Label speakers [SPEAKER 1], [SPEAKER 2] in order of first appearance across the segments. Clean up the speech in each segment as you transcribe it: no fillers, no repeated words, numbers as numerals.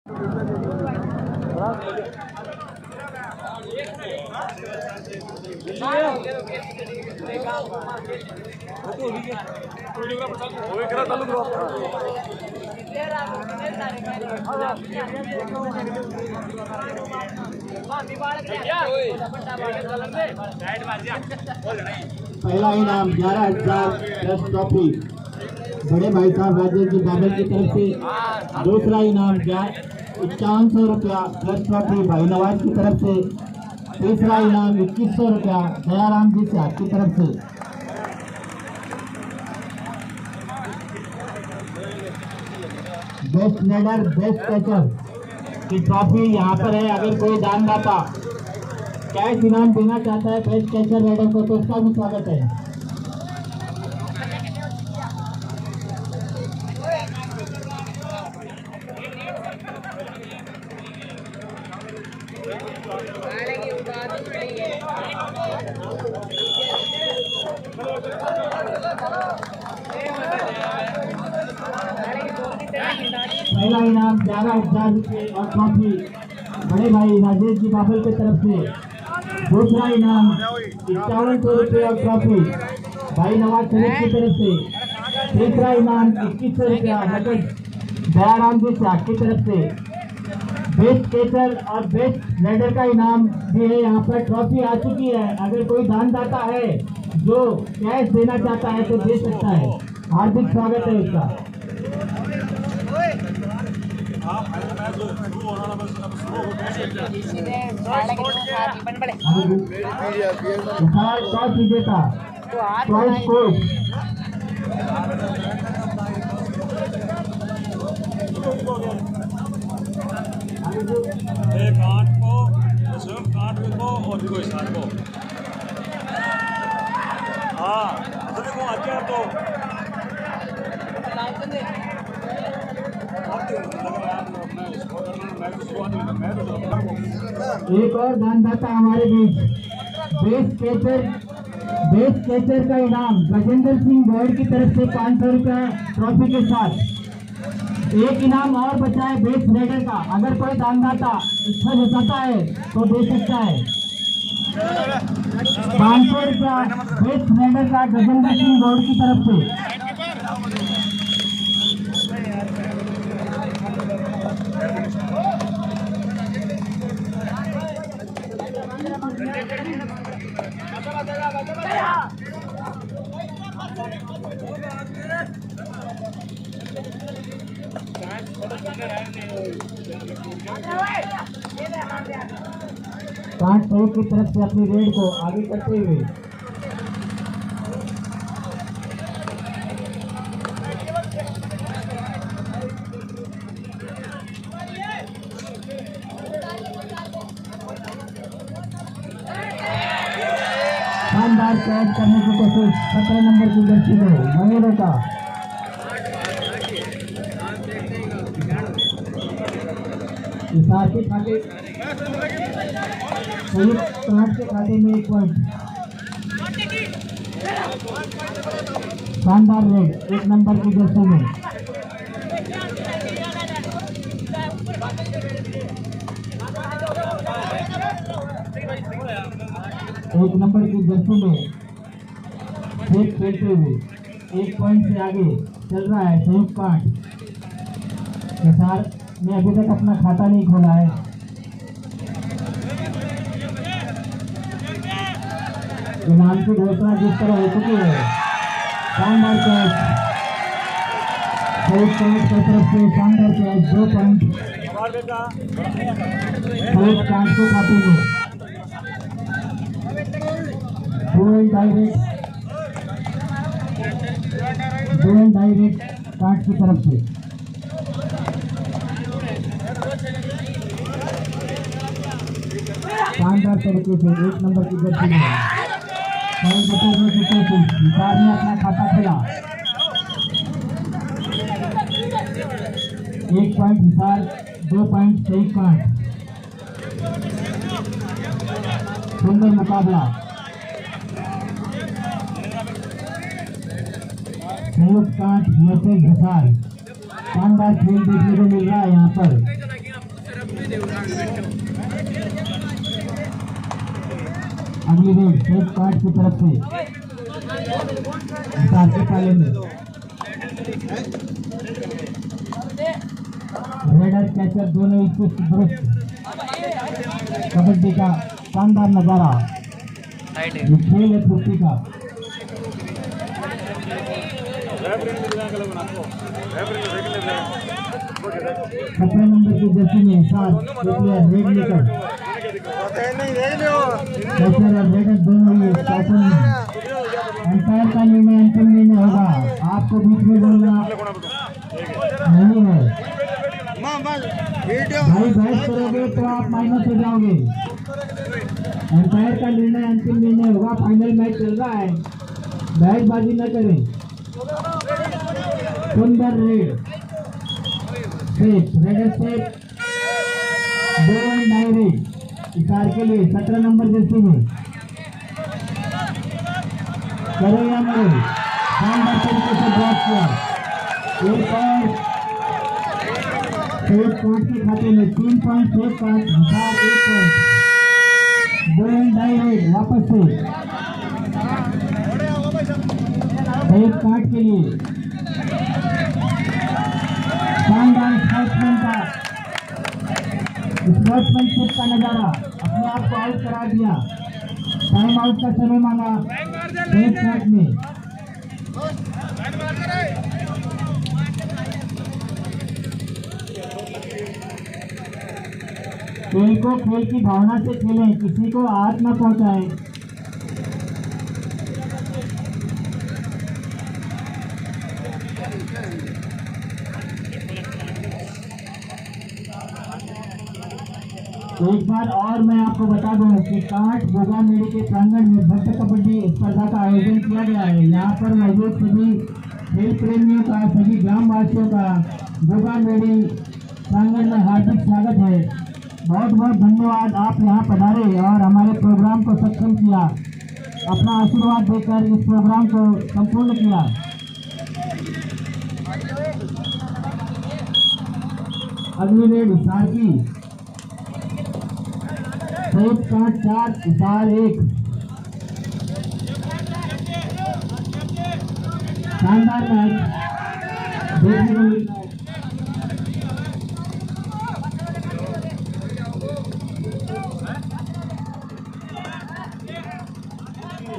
[SPEAKER 1] पहला इनाम 11,000 plus trophy बड़े भाई साहब राजेश जी बाबर की तरफ से। दूसरा इनाम 5100 रुपया प्लस ट्रॉफी भाई नवाज की तरफ से। तीसरा इनाम 2100 रुपया दयाराम जी से आपकी तरफ से। बेस्ट रेडर बेस्ट कैचर की ट्रॉफी यहाँ पर है। अगर कोई दानदाता कैश इनाम देना चाहता है बेस्ट कैचर रेडर को तो उसका भी स्वागत है। पहला इनाम 11,000 रुपये और ट्रॉफी बड़े भाई राजेश जी बाबल की तरफ से। दूसरा इनाम 5100 रुपये और ट्रॉफी भाई नवाज शरीफ की तरफ से। तीसरा इनाम 2100 रुपया नगद दयाराम जी से आपकी तरफ से। बेस्ट कैचर और बेस्ट रेडर का इनाम भी है। यहाँ पर ट्रॉफी आ चुकी है। अगर कोई दानदाता है जो कैश देना चाहता है तो दे सकता है। हार्दिक स्वागत है उसका। टॉस विजेता चॉइस कोच
[SPEAKER 2] एक 8 को सिर्फ 8 को और देखो इस 8 को। हाँ तो देखो अच्छा तो
[SPEAKER 1] एक और दानदाता हमारे बीच बेस्ट कैचर का इनाम गजेंद्र सिंह गोयल की तरफ से 500 रुपया ट्रॉफी के साथ। एक इनाम और बचा है बेस्ट रेडर का। अगर कोई दानदाता इच्छा जताता है तो दे सकता है। 500 रुपया बेस्ट रेडर का गजेंद्र सिंह गोयल की तरफ से। कांट सहयोग की तरफ से अपनी रेड को आगे करते हुए शानदार कैच करने की कोशिश 17 नंबर की जर्सी में महेंद्र का। हिसार के खाते संयुक्त कांट के खाते में 1 पॉइंट। शानदार रेड 1 नंबर की जर्सी में। एक नंबर की जर्सी में खेल खेलते हुए 1 पॉइंट से आगे चल रहा है संयुक्त कांट। हिसार ने अभी तक अपना खाता नहीं खोला है। इनाम की घोषणा जिस तरह हो चुकी है। शानदार कैच संयुक्त कांट की तरफ से। शानदार कैच 2 पॉइंट संयुक्त कांट के खाते में। डायरेक्ट कांट की तरफ से। शानदार तरीके से 1 नंबर की जर्सी में हिसार ने अपना खाता खोला। 1 पॉइंट हिसार 2 पॉइंट संयुक्त कांट। सुंदर मुकाबला। संयुक्त कांट वर्सेस हिसार। शानदार खेल देखने को मिल रहा है यहाँ पर। अगली रेड सेफ कार्ड की तरफ से हिसार के पाले में रेडर कैचर दोनों ही चुस्त दुरुस्त। कबड्डी का शानदार नजारा, ये खेल है कुश्ती का। 17 नंबर की जर्सी में हिसार प्लेयर रेड लेकर कैचर और रेडर दोनों ही स्टेशन में। अंपायर का निर्णय अंतिम निर्णय होगा, आपको बीच में बोलना नहीं है। भाई बहस करोगे तो आप माइनस हो जाओगे। अंपायर का निर्णय अंतिम निर्णय होगा, फाइनल मैच चल रहा है, बहसबाजी न करें। सुंदर red safe, raider safe, 2 run direct Hisar के लिए 17 नंबर जर्सी में। करो या मरो, शानदार तरीके से ड्रॉप किया। एक और सेफ पॉइंट के खाते में 3 point safe point, Hisar 1 point. 2 run direct वापस से सेफ कार्ड के लिए। शानदार स्पोर्ट्समैनशिप का नजारा, अपने आप को आउट करा दिया। टाइम आउट का समय मांगा सेफ कार्ड में। खेल को खेल की भावना से खेलें, किसी को आहत न पहुंचाएं। एक बार और मैं आपको बता दूं कि कांठ गोगा मेले के प्रांगण में भक्त कबड्डी स्पर्धा का आयोजन किया गया है। यहाँ पर मौजूद सभी खेल प्रेमियों का, सभी ग्रामवासियों का गोगा मेले प्रांगण में हार्दिक स्वागत है। बहुत बहुत धन्यवाद, आप यहाँ पधारे और हमारे प्रोग्राम को सक्षम किया, अपना आशीर्वाद देकर इस प्रोग्राम को संपूर्ण किया। अगली रेड हिसार की सेफ कार्ड 4 हिसार 1। शानदार मैच देखने को मिलता है।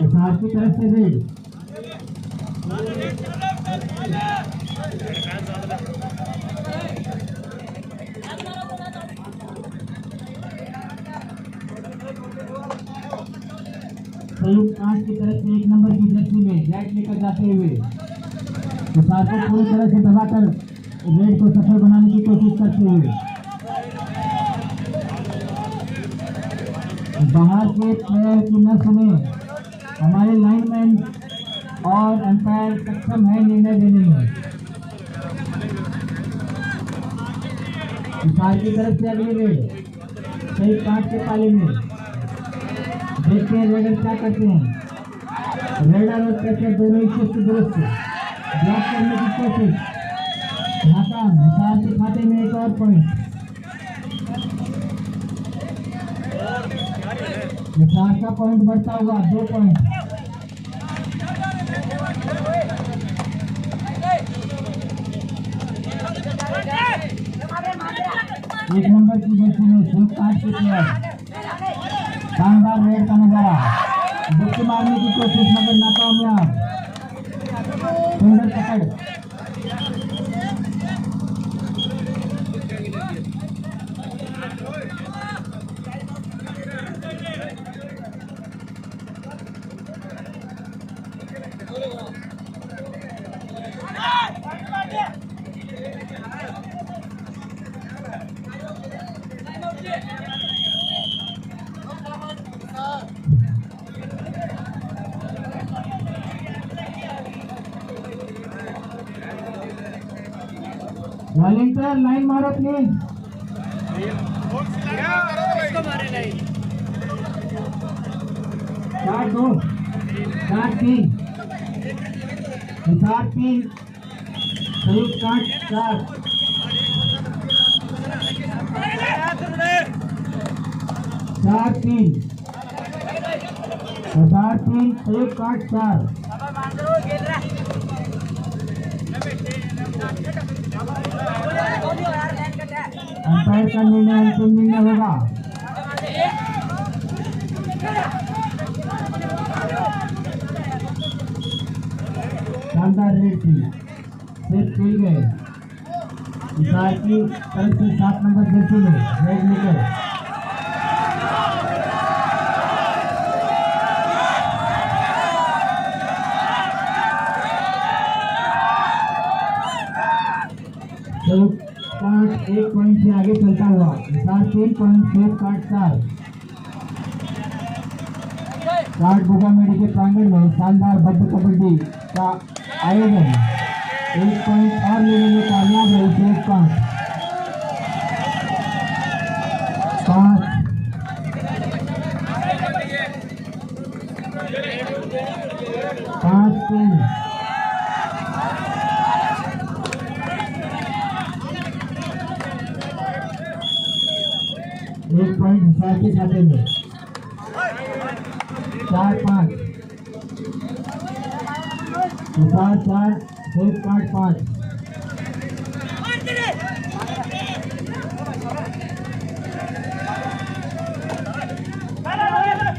[SPEAKER 1] हिसार की तरफ से रेड संयुक्त कांच की तरफ से 1 नंबर की जर्सी में जैक लेकर जाते हुए हिसार को पूरी तरह से दबाकर रेड को सफल बनाने की कोशिश करते हुए बाहर के प्लेयर की न सुने, हमारे लाइनमैन और अंपायर सक्षम है निर्णय देने में। हिसार की तरफ से अगली रेड सही कांच के पाले में। देखते हैं रेडर क्या करते हैं। रेडर और कैचर दोनों ही चुस्त दुरुस्त, ब्लॉक करने की कोशिश, नाकाम। हिसार के खाते में 1 और पॉइंट। हिसार का पॉइंट बढ़ता हुआ 2 पॉइंट। एक नंबर की जर्सी में सिंह कांच के प्लेयर, शानदार रेड का नजारा, डुबकी मारने की कोशिश मगर नाकामयाब। सुंदर पकड़, वॉलंटियर लाइन मारो प्लीज। 4-2 4-3 हिसार 3 संयुक्त कांच 4। 3 संयुक्त काट 4। अंपायर का निर्णय अंतिम निर्णय होगा। शानदार रेड थी, सिर्फ खेल गए विशाल की तरफ से 7 नंबर जर्सी में रेड लेकर काट 1 पॉइंट से आगे चलता हुआ विशाल 3 पॉइंट से काट 4। काट बुगा मेडी के प्रांगण में शानदार बद्ध कबड्डी का आयोजन 1 पॉइंट और लेने में कामयाब है। शेख काट 5-3 1 पॉइंट हिसाब के खाते में 4-5 हिसाब 4 शेख काट 5।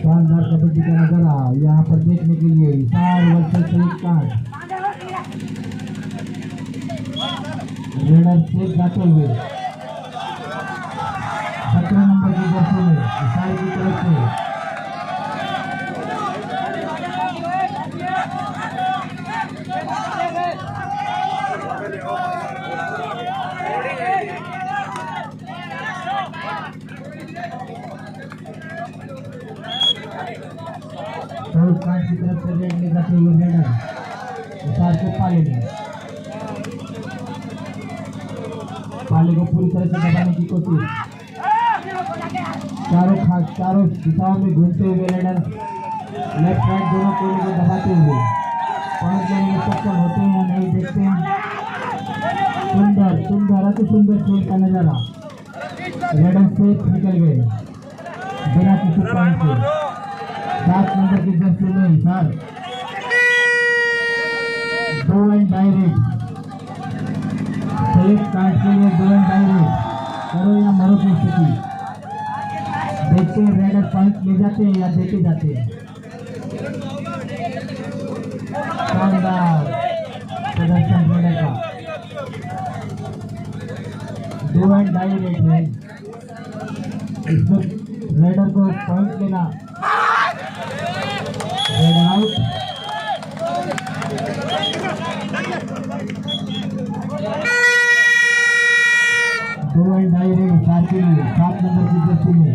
[SPEAKER 1] शानदार कबड्डी का नजारा यहाँ पर देखने के लिए हिसाब वर्सेस शेख काट। रेडर शेख जाते हुए 17 नंबर की जर्सी में विशाल की तरफ से काट की तरफ से रेड ले जाते हुए रेडर विशाल के पाले को पूरी तरह से दबाने की कोशिश। चारों दिशाओं में घूमते हुए रेडर लेफ्ट राइट दोनों कोने को दबाते हुए पॉइंट लेने में सक्षम होते हैं या नहीं देखते हैं। सुंदर अति सुंदर खेल का नजारा। रेडर से निकल गए बिना किसी पॉइंट से। 7 नंबर की जर्सी में हिसार 2 एंड डायरेक्ट शेख काट के लिए 2 एंड डायरेक्ट करो या मरो की स्थिति। देखते हैं रेडर पॉइंट ले जाते हैं या देते जाते हैं। शानदार प्रदर्शन रेडर का 2 एंड डायरेक्ट है। इसमें रेडर को पॉइंट लेना। Raider out. हिसार के लिए 7 नंबर की जर्सी में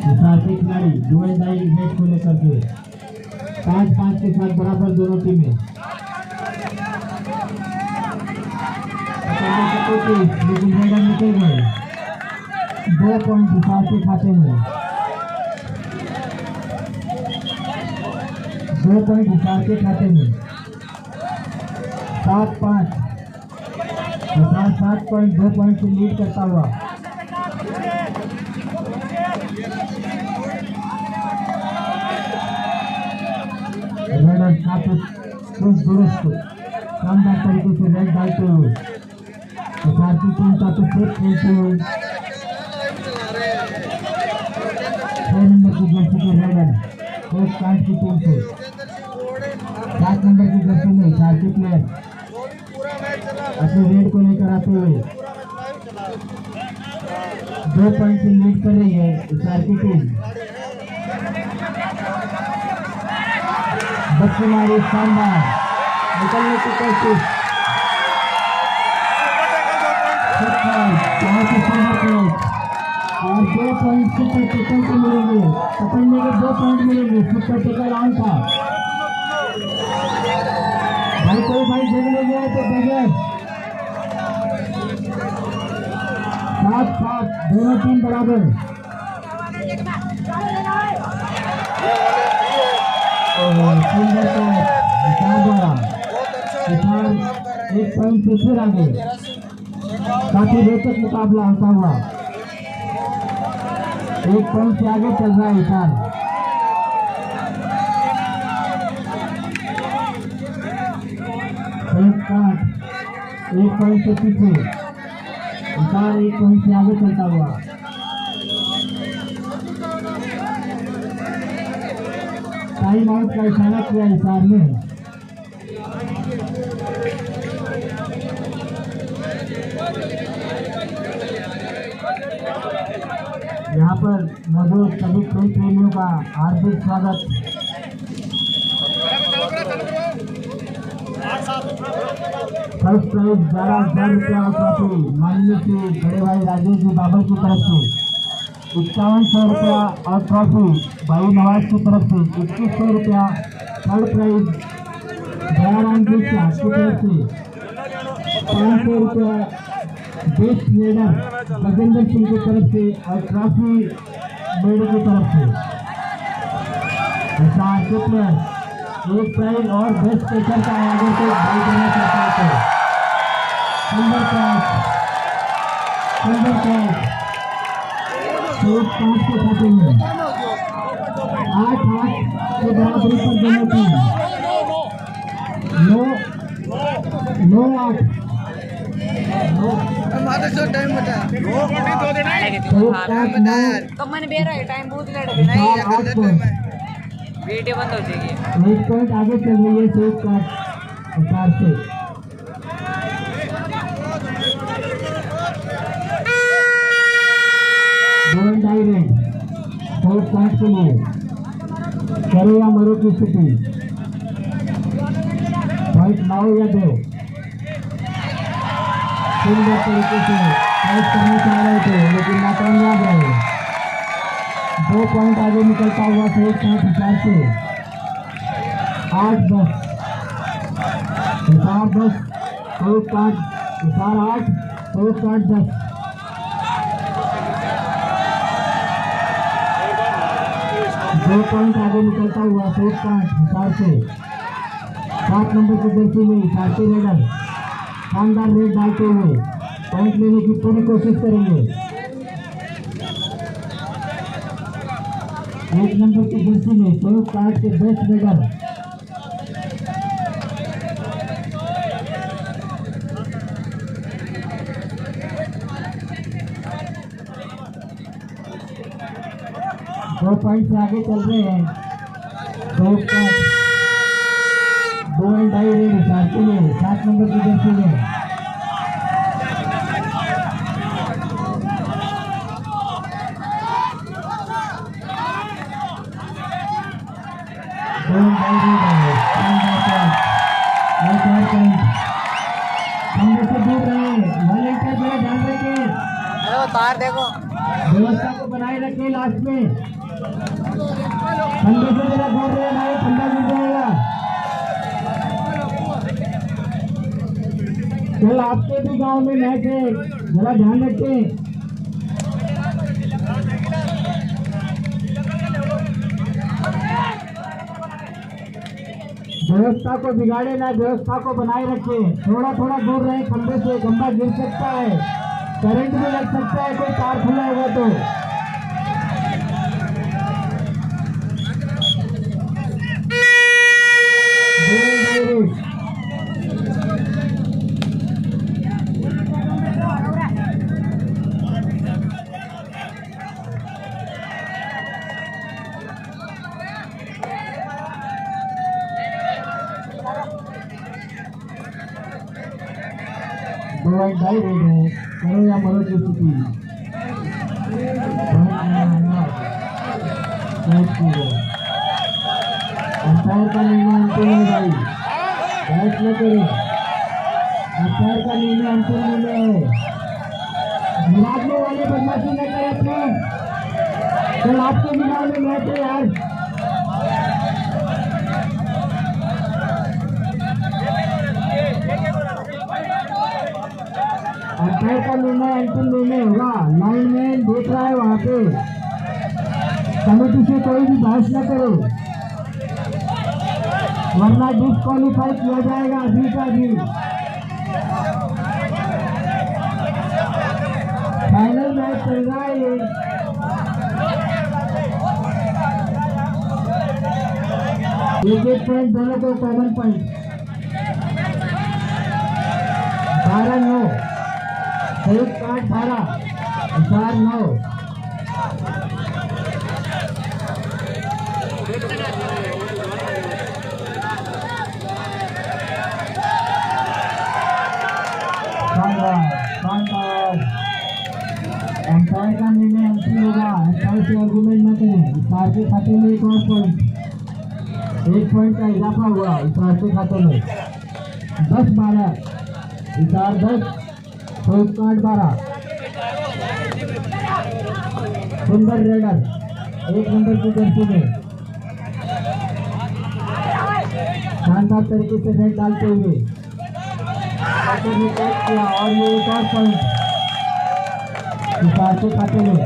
[SPEAKER 1] हिसार के खिलाड़ी 2 एंड डायरेक्ट रेड को लेकर के 5-5 के साथ बराबर दोनों टीमें। लेकिन रेडर निकल गए। 2 पॉइंट हिसार के खाते में। 2 पॉइंट हिसार के खाते में। 7-5 हिसार 7 पॉइंट 2 पॉइंट से लीड करता हुआ। रेडर दुरुस्त शानदार तरीके से रेड डालते हुए हिसार की टीम का तो सेफ खेलते हुए 6 नंबर की जर्सी के रेडर शेख काट की टीम से 7 नंबर की जर्सी में हिसार के प्लेयर अपने रेड को लेकर आते हुए 2 पॉइंट से लीड कर रही है हिसार की टीम। बच्चेमारी शानदार निकलने की कोशिश। और 2 पॉइंट सुपर टेकल को मिलेंगे। पकड़ने के 2 पॉइंट मिलेंगे। सुपर टेकल ऑन था भाई। कोई भाई जगने गया तो बगैर 7-7 दोनों टीम बराबर। सुंदर हिसार द्वारा हिसार 1 पॉइंट से फिर आगे। काफी रोचक मुकाबला होता हुआ एक पॉइंट से आगे चल रहा है ईशान। एक पॉइंट से पीछे ईशान, एक पॉइंट से आगे चलता हुआ। टाइम आउट का इशारा किया ईशान ने। यहाँ पर मौजूद सभी खेल प्रेमियों का हार्दिक स्वागत। फर्स्ट प्राइज 11,000 रुपया और ट्रॉफी माननीय श्री बड़े भाई राजेश जी बाबर की तरफ से, 5100 रुपया और ट्रॉफी भाई नवाज की तरफ से, 2100 रुपया थर्ड प्राइज दयाराम जी की तरफ से, 500 रुपया बेस्ट लीडर गजेंद्र सिंह की तरफ से और ट्रॉफी मेडल की तरफ से। एक प्राइज और बेस्ट पेशर का आगे से भाई देना चाहता है तो नंबर 5 के खाते में 8-8 के बराबरी पर दोनों टीम 9-8
[SPEAKER 3] टाइम बता
[SPEAKER 4] कम्मन बेरा है टाइम बहुत लेट है नहीं वीडियो बंद हो जाएगी।
[SPEAKER 1] एक पॉइंट आगे चल रही है सेफ का हिसाब से। सेफ पॉइंट के लिए करो या मरो की स्थिति, पॉइंट लाओ या दो। सुंदर तरीके से फाइट करना चाह रहे थे लेकिन नाकामयाब रहे। 2 पॉइंट आगे निकलता हुआ सेफ पॉइंट हिसाब से 8-10 हिसाब 10 सेफ पॉइंट हिसाब 8 सेफ पॉइंट 10। दो पॉइंट आगे निकलता हुआ सेफ पॉइंट हिसाब से 7 नंबर की जर्सी में भारतीय रेडर शानदार रेड डालते हुए पॉइंट लेने की पूरी कोशिश करेंगे। 1 नंबर की जर्सी में सेफ कार्ड के बेस्ट रेडर दो पॉइंट से आगे चल रहे हैं। सेफ कार्ड 2 रेड हिसाब के लिए 7 नंबर की जर्सी में
[SPEAKER 4] तार देखो
[SPEAKER 1] व्यवस्था को बनाए रखें। लास्ट में ठंडे से जरा दूर रहे भाई, ठंडा गिर जाएगा। कल आपके भी गांव में मैच है, जरा ध्यान रखें। व्यवस्था को बिगाड़े ना, व्यवस्था को बनाए रखे। थोड़ा थोड़ा दूर रहे खंभे से, खंभा गिर सकता है, करंट भी लग सकता है, कोई तार खुला होगा तो। ढाई रेड है, करो या मरो की स्थिति। अंपायर का निर्णय अंतिम है भाई, बहस न करो। अंपायर का निर्णय अंतिम निर्णय है। मुरादने वाले बदमाशी न करें प्लीज। कल आपके दिमाग में मैच है यार। अंपायर का निर्णय अंतिम निर्णय होगा। लाइनमैन देख रहा है वहां पे। कमेटी से कोई भी बहस न करो वरना डिस्क्वालीफाई किया जाएगा अभी का अभी। फाइनल मैच चल रहा है ये। एक पॉइंट दोनों को कॉमन पॉइंट। 12-9 संयुक्त 8-12 विशाल 9। एम्पायर का निर्णय अंतिम होगा। एम्पायर से आर्गुमेंट न करें। इशार के खाते में एक और पॉइंट, 1 पॉइंट का इजाफा हुआ इशार के खाते में। 10-12 इशार 10 संयुक्त 8-12। सुंदर रेडर 1 नंबर की जर्सी में शानदार तरीके से रेड डालते हुए ने कैच किया और ये एक और पॉइंट इशार के खाते में।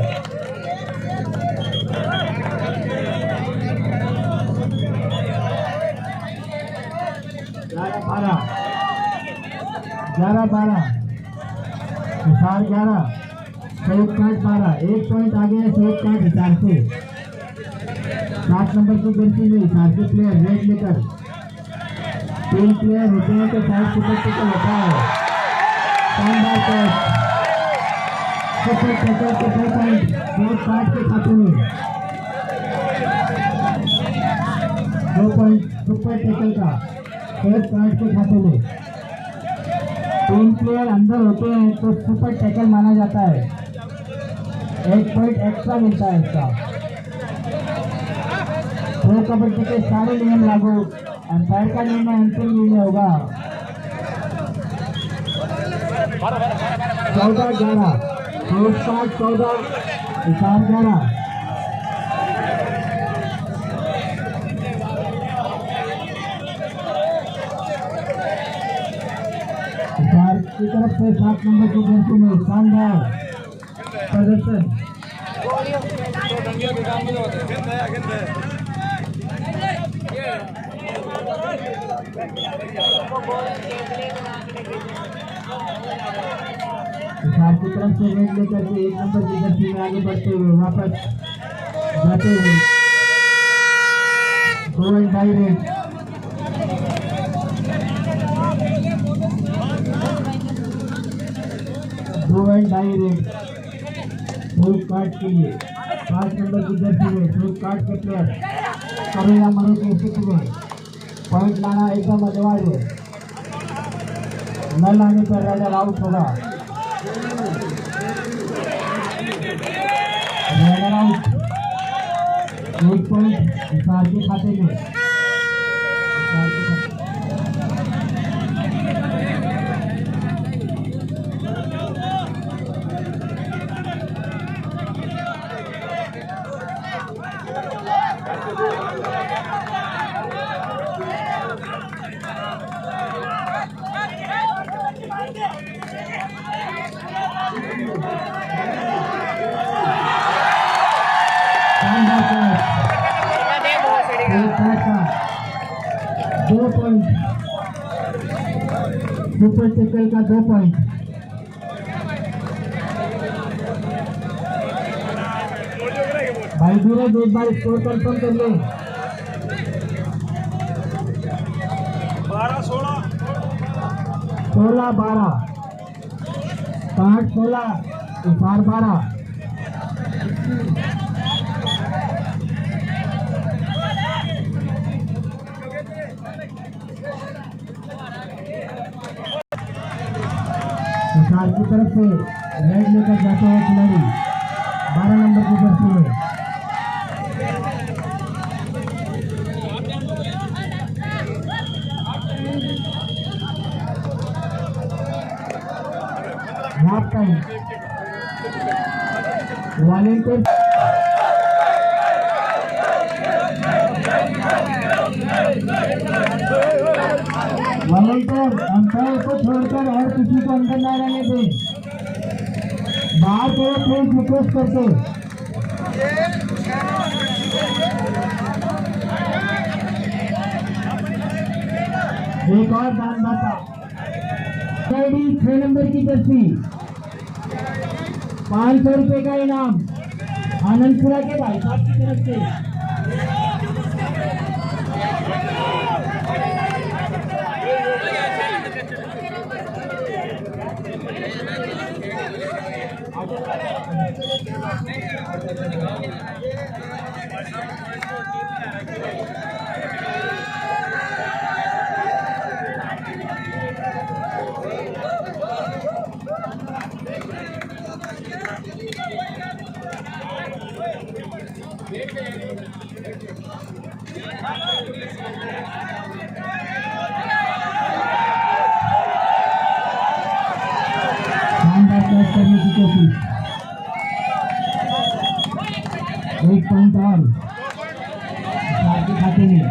[SPEAKER 1] ग्यारह 12 इशार 11 संयुक्त 8-12। 1 पॉइंट आगे है संयुक्त 8 इशार से। 7 नंबर की जर्सी में इशार के प्लेयर रेड लेकर 3 प्लेयर होते हैं तो 5 सुपर होता है। शानदार कैच, सुपर टैकल के 2 पॉइंट संयुक्त 8 के खाते में। 2 पॉइंट सुपर टैकल का संयुक्त 8 के खाते में। 3 प्लेयर अंदर होते हैं तो सुपर टैकल माना जाता है। 1 पॉइंट एक्स्ट्रा मिलता है इसका। प्रो कबड्डी के सारे नियम लागू। एम्पायर का निर्णय अंतिम निर्णय होगा। 14-11 14 इशार 11। इशार की तरफ से 7 नंबर की जर्सी में शानदार प्रदर्शन। इशार की तरफ से रेड लेकर के 1 नंबर की जर्सी में आगे बढ़ते हुए वापस जाते हुए 2 and die raid. Full card के लिए 5 नंबर की जर्सी में फुल कार्ड के प्लेयर करो या मरो की स्थिति में पॉइंट लाना एकदम अनिवार्य है। न लाने पर राइडर आउट होगा। Raider out. 1 पॉइंट इशार के खाते में। सुपर टैकल का 2 पॉइंट। भाई धीरज एक बार स्कोर कंफर्म कर ले।
[SPEAKER 2] 12-16
[SPEAKER 1] 16-12 16 इशार 12। इशार की तरफ से रेड लेकर जाता है खिलाड़ी 12 नंबर की जर्सी में। हाफ टाइम वॉलंटियर अंपायर को छोड़कर और किसी को अंदर ना रहने दें। बाहर को प्लीज रिक्वेस्ट करते। एक और दानदाता 6 नंबर की जर्सी 500 रुपए का इनाम आनंदपुरा के भाई साहब की तरफ से। शानदार कैच करने की कोशिश। एक पॉइंट और विशाल के खाते में।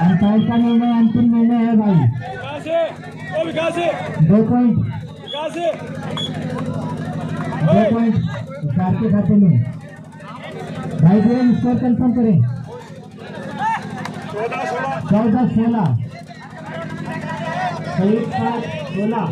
[SPEAKER 1] अंपायर का निर्णय अंतिम निर्णय है भाई। दो पॉइंट विशाल के खाते में। भाई तुरंत स्कोर कंफर्म करें। 14-16 सही 16।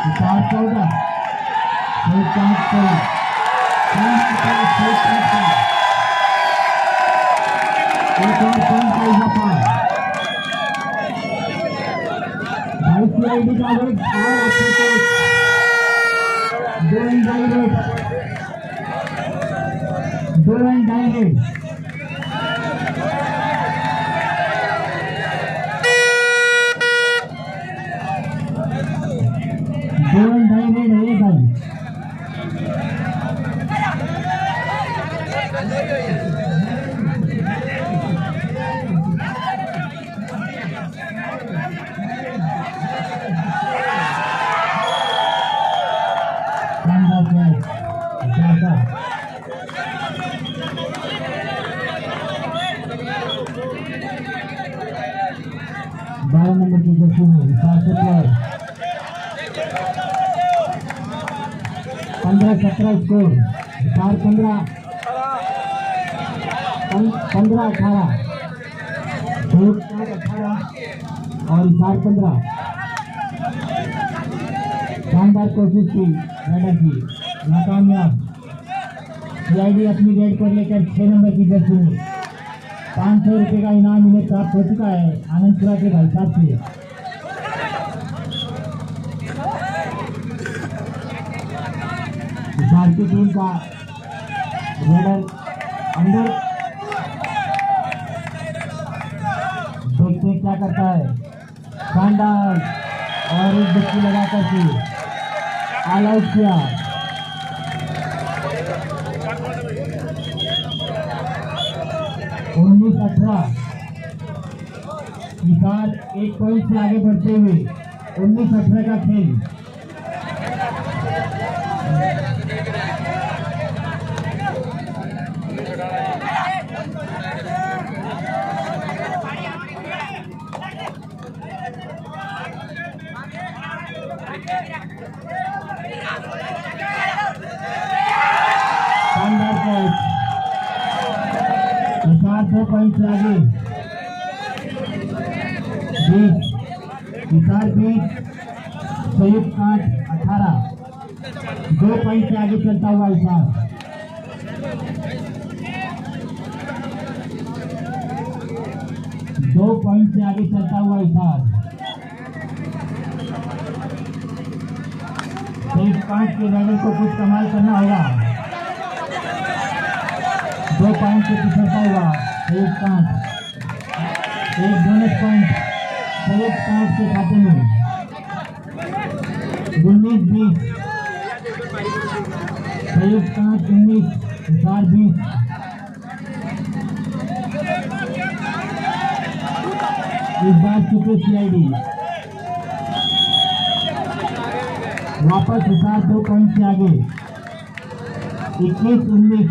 [SPEAKER 1] विशाल 14 सही 5 करें। एक और पॉइंट का इजाफा। भाई सीआईडी का वेट और अच्छे से 2 एंड डायरेक्ट। है भाई। बारह नंबर की जर्सी में 15-17 स्कोर। 15-18 और 15। शानदार कोशिश की राइडर की, नाकामयाब। सीआईडी अपनी रेड पर लेकर 6 नंबर की जर्सी में 500 रुपये का इनाम इन्हें प्राप्त हो चुका है आनंदपुरा के भाई साहब से। भारतीय टीम का रेडर अंदर, देखते क्या करता है। शानदार और एक डुबकी लगाकर के ऑल आउट किया। 19-18 विशाल 1 पॉइंट से आगे बढ़ते हुए 19-18 का खेल। शानदार कैच। विशाल 2 पॉइंट से आगे। 20 विशाल 20 संयुक्त 18। 2 पॉइंट से आगे चलता हुआ विशाल। दो पॉइंट से आगे चलता हुआ विशाल। 5 के रेडर को कुछ कमाल करना होगा। 2 पॉइंट से पिछड़ता हुआ 5। एक बोनस पॉइंट 5 के खाते में। 19-20 5 19 20। इस बार चुके सीआईडी वापस विशाल 2 पॉइंट से आगे। 21-19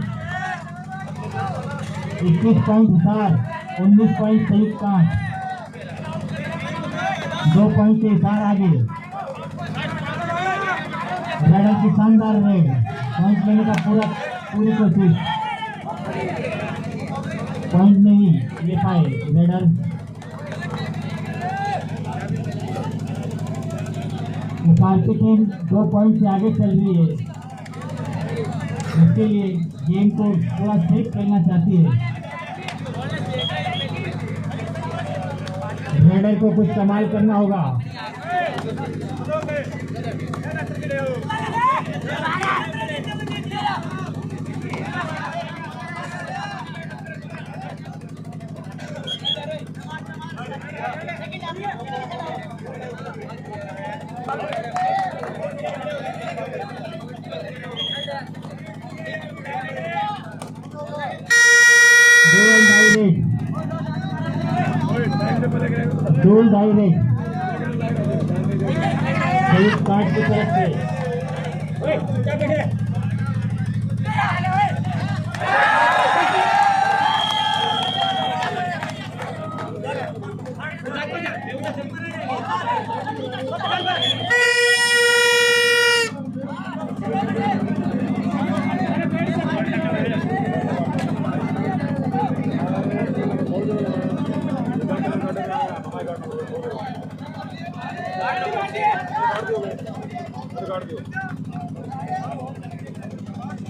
[SPEAKER 1] 21 पॉइंट विशाल, 19 पॉइंट संयुक्त 5। 2 पॉइंट से विशाल आगे। रेडर की शानदार रेड, पॉइंट लेने का पूरी कोशिश। पॉइंट नहीं ले पाए रेडर। नेपाल की टीम 2 पॉइंट से आगे चल रही है, इसके लिए गेम को थोड़ा सेफ करना चाहती है। रेडर को कुछ कमाल करना होगा। डोल डायरेक्ट सही कार्ड की तरफ से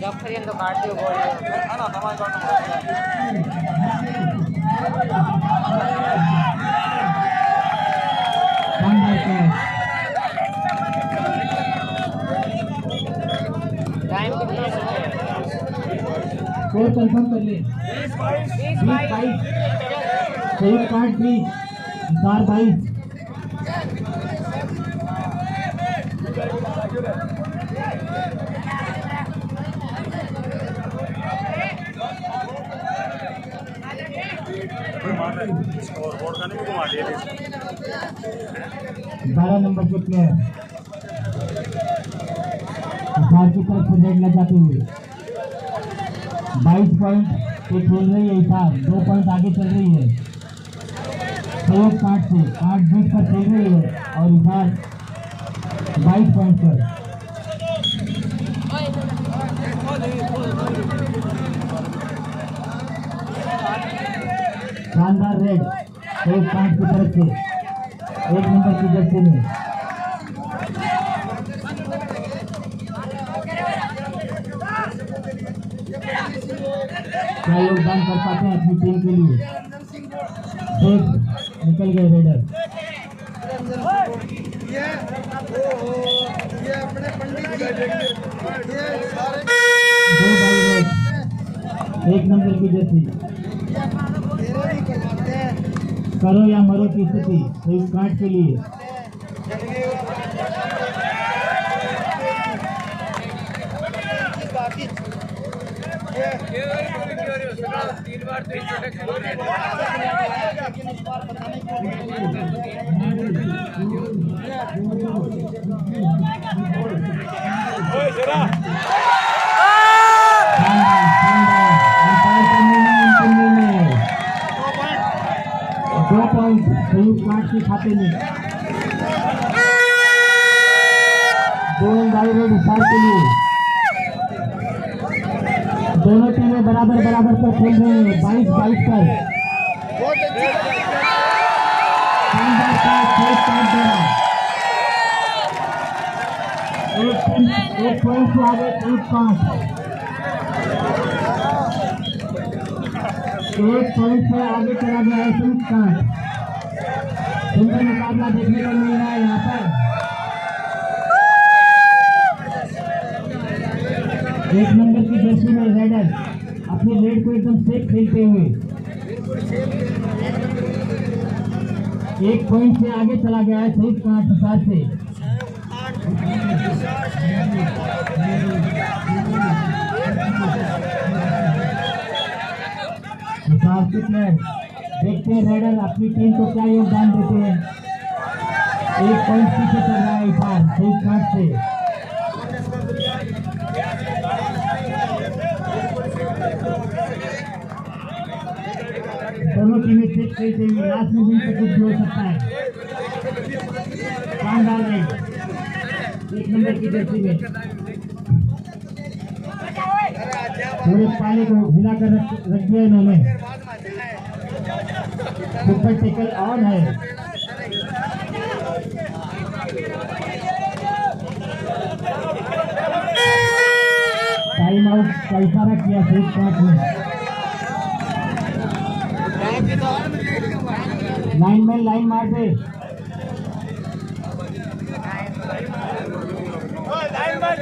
[SPEAKER 4] जब फिर तो काट दियो गोल है ना हमारे काटना टाइम कितना है
[SPEAKER 1] स्कोर कंफर्म कर ले 20-22 सही कार्ड 20-22
[SPEAKER 2] स्कोरबोर्ड का नहीं घुमा दिया
[SPEAKER 1] 12 नंबर के प्लेयर बिहार की तरफ से रेड लगाते हुए 22 पॉइंट पे खेल रही है इसार, 2 पॉइंट आगे चल रही है। सहयोग कार्ड से कार्ड बीट पर खेल रही है और इसार 22 पॉइंट पर। शानदार रेड सहयोग कार्ड की तरफ से 1 नंबर की जर्सी में क्या योगदान कर पाते हैं अपनी टीम के लिए। सेफ निकल गए रेडर। दो बाई रेड 1 नंबर की जर्सी। करो या मरो की स्थिति इस कार्ड के लिए। दो पॉइंट संयुक्त कार्ड के खाते में। 2 रेड इशार के लिए। दोनों टीमें बराबर बराबर पर खेल रही हैं 22-22 पर। शानदार कार्ड देना। एक पॉइंट से आगे 1-5। 1 पॉइंट से आगे चला गया है संयुक्त कार्ड। सुंदर मुकाबला देखने को मिल रहा है यहाँ पर। 1 नंबर की जर्सी में रेडर अपनी रेड को एकदम सेफ खेलते हुए 1 पॉइंट से आगे चला गया है संयुक्त कार्ड हिसाब से। देखते हैं रेडर अपनी टीम को क्या योगदान देते हैं। 1 पॉइंट पीछे चल रहा है इशार संयुक्त कार्ड से। दोनों टीमें सेफ खेलते हुए लास्ट में भी कुछ भी हो सकता है। शानदार रेड 1 नंबर की जर्सी में पूरे पाले को हिलाकर रख दिया इन्होंने। सुपर टेकल ऑन है। टाइम आउट का इशारा किया शेख शॉट में। लाइन में लाइन मार दे।
[SPEAKER 2] लाइन मार